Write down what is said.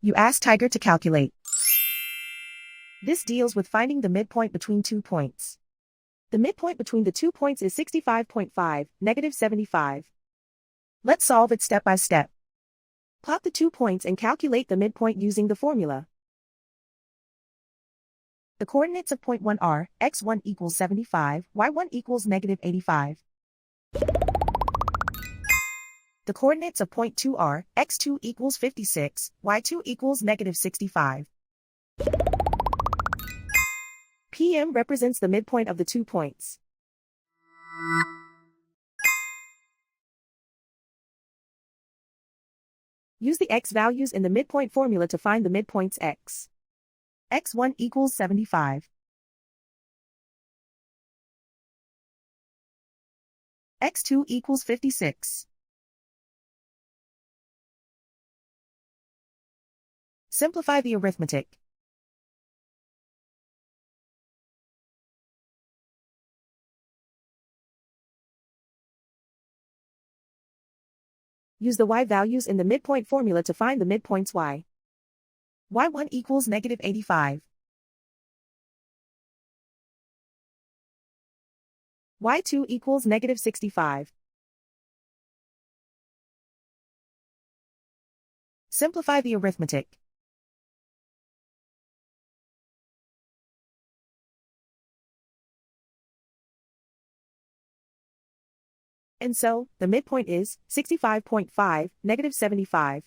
You ask Tiger to calculate. This deals with finding the midpoint between 2 points. The midpoint between the 2 points is 65.5, -75. Let's solve it step by step. Plot the 2 points and calculate the midpoint using the formula. The coordinates of point 1 are, x1 equals 75, y1 equals -85. The coordinates of point 2 are, x2 equals 56, y2 equals -65. PM represents the midpoint of the 2 points. Use the x values in the midpoint formula to find the midpoints x. x1 equals 75. x2 equals 56. Simplify the arithmetic. Use the y values in the midpoint formula to find the midpoints y. y1 equals -85. y2 equals -65. Simplify the arithmetic. And so, the midpoint is 65.5, -75.